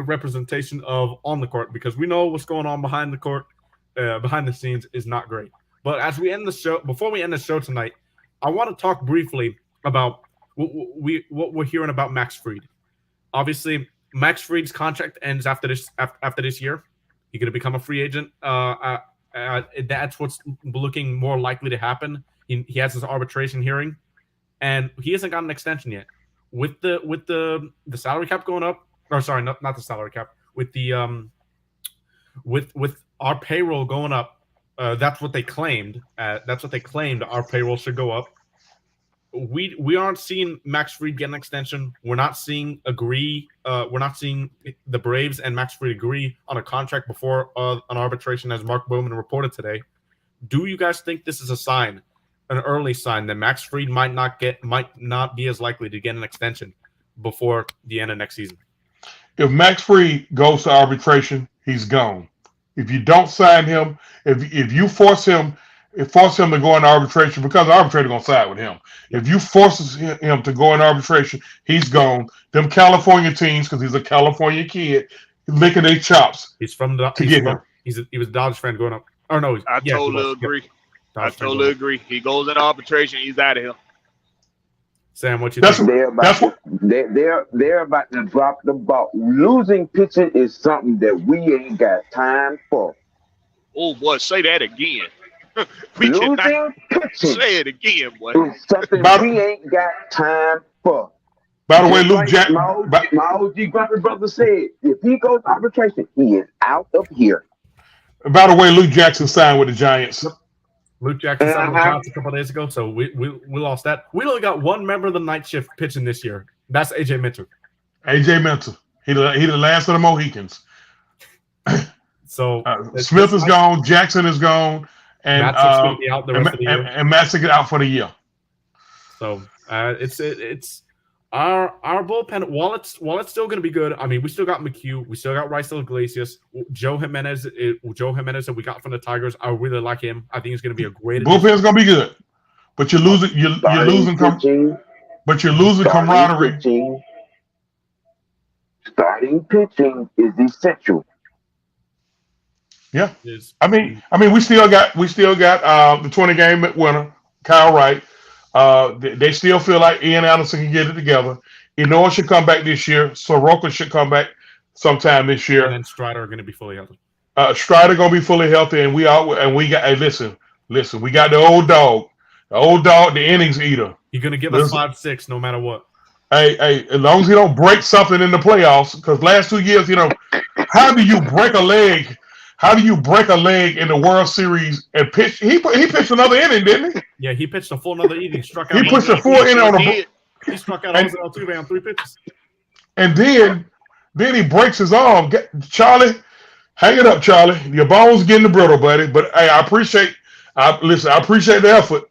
A: representation of on the court, because we know what's going on behind the court, behind the scenes is not great. But as we end the show, before we end the show tonight, I want to talk briefly about what we're hearing about Max Fried. Obviously, Max Fried's contract ends after this year. He's going to become a free agent. That's what's looking more likely to happen. He has his arbitration hearing, and he hasn't got an extension yet. With the salary cap going up, or sorry, not the salary cap. With the with our payroll going up, that's what they claimed. That's what they claimed. Our payroll should go up. We aren't seeing Max Fried get an extension. We're not seeing the Braves and Max Fried agree on a contract before an arbitration, as Mark Bowman reported today. Do you guys think this is a sign, an early sign, that Max Fried might not be as likely to get an extension before the end of next season?
C: If Max Fried goes to arbitration, he's gone. If you don't sign him, if you force him to go into arbitration, because the arbitrator gonna side with him. If you force him to go in arbitration, he's gone. Them California teams, because he's a California kid, licking their chops.
A: He was a Dodgers fan going up. Or no,
D: I totally agree. I totally agree. He goes in arbitration, he's out of here.
A: Sam, what you think?
B: They're about to drop the ball. Losing pitching is something that we ain't got time for.
D: Oh boy, say that again.
B: Losing pitching.
D: Say it again, boy.
B: It's something we ain't got time for.
C: By the way, Luke Jackson.
B: My OG Grumpy brother said, if he goes to arbitration, he is out of here.
C: By the way, Luke Jackson signed with the Giants.
A: Luke Jackson signed with the Giants a couple of days ago, so we lost that. We only got one member of the night shift pitching this year. That's AJ Minter.
C: AJ Minter. He the last of the Mohicans.
A: So
C: Smith is gone. Jackson is gone. And
A: Matt's going to be out the rest of the year.
C: And Matt's out for the year.
A: So it's our bullpen. While it's still going to be good. I mean, we still got McHugh. We still got Raisel Iglesias. Joe Jimenez that we got from the Tigers. I really like him. I think he's going to be a great.
C: Bullpen's going to be good, but you're losing camaraderie.
B: Starting pitching is essential.
C: Yeah, I mean, we still got the 20-game winner, Kyle Wright. They still feel like Ian Anderson can get it together. Inoue should come back this year. Soroka should come back sometime this year.
A: And then Strider are going to be fully healthy.
C: Strider going to be fully healthy, and we got. Hey, listen, we got the old dog, the innings eater.
A: He's going to give us 5-6 no matter what.
C: Hey, as long as he don't break something in the playoffs, because last 2 years, how do you break a leg? How do you break a leg in the World Series and pitch? He pitched another inning, didn't he?
A: Yeah, he pitched a full another inning. Struck out.
C: He pushed a full inning on the.
A: He struck out Jose Altuve on 3 pitches.
C: And then he breaks his arm. Charlie, hang it up, Charlie. Your bones getting brittle, buddy. But hey, I appreciate the effort.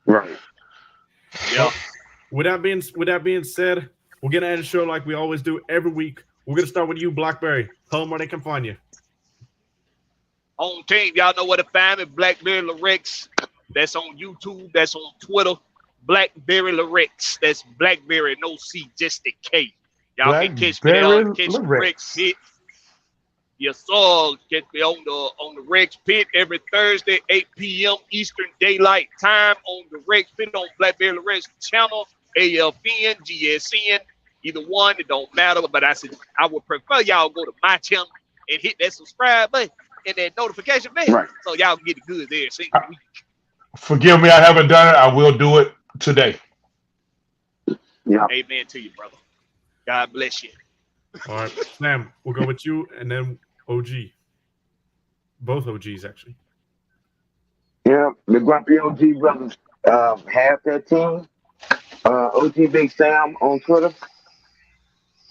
B: Right.
D: Yeah.
A: With that being said, we're gonna end the show like we always do every week. We're gonna start with you, Blackberry. Tell them where they can find you.
D: On team, y'all know where to find me. Blackberry Lyrics. That's on YouTube. That's on Twitter. Blackberry Lyrics. That's Blackberry, no C, just a K. Y'all can catch me there. Catch the Rex Pit. Yes, sir. Catch me on the Rex Pit every Thursday, 8 p.m. Eastern Daylight Time on the Rex Pit on Blackberry Lyrics channel, AFN, GSN. Either one, it don't matter. But I said I would prefer y'all go to my channel and hit that subscribe button and that notification bell, right, so y'all can get the goods there.
C: Forgive me, I haven't done it. I will do it today.
B: Yeah.
D: Amen to you, brother. God bless you.
A: All right, Sam, we'll go with you and then OG. Both OGs, actually.
B: Yeah, the Grumpy OG brothers have that team. OG Big Sam on Twitter.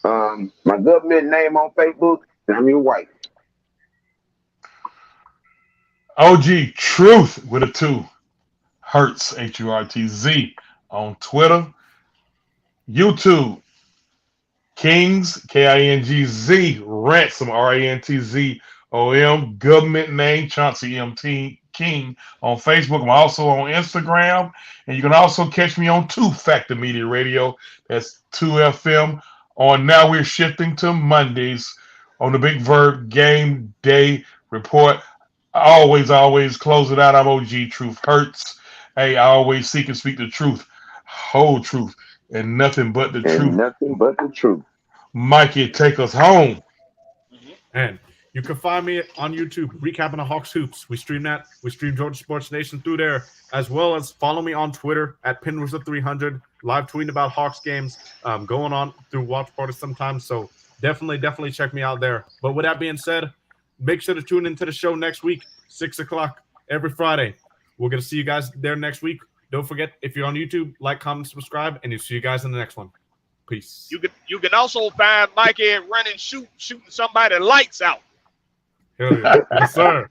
B: My government name on Facebook, Samuel White.
C: OG Truth with a 2. Hurts, HURTZ on Twitter. YouTube. Kings, KINGZ. Ransom, RANTZOM. Government name, Chauncey MT King on Facebook. I'm also on Instagram. And you can also catch me on 2 Factor Media Radio. That's 2FM. Now we're shifting to Mondays on the Big Verb Game Day Report. I always close it out. I'm OG Truth Hurts. Hey, I always seek and speak the truth, whole truth, and nothing but the truth.
B: Nothing but the truth.
C: Mikey, take us home.
A: And You can find me on YouTube, recapping the Hawks hoops. We stream that. We stream Georgia Sports Nation through there, as well as follow me on Twitter at Pinwizard300. Live tweeting about Hawks games, going on through watch parties sometimes. So definitely check me out there. But with that being said, make sure to tune into the show next week, 6 o'clock every Friday. We're gonna see you guys there next week. Don't forget, if you're on YouTube, like, comment, subscribe, and we'll see you guys in the next one. Peace.
D: You can also find Maggiet running, shooting somebody lights out.
A: Hell yeah. Yes, sir.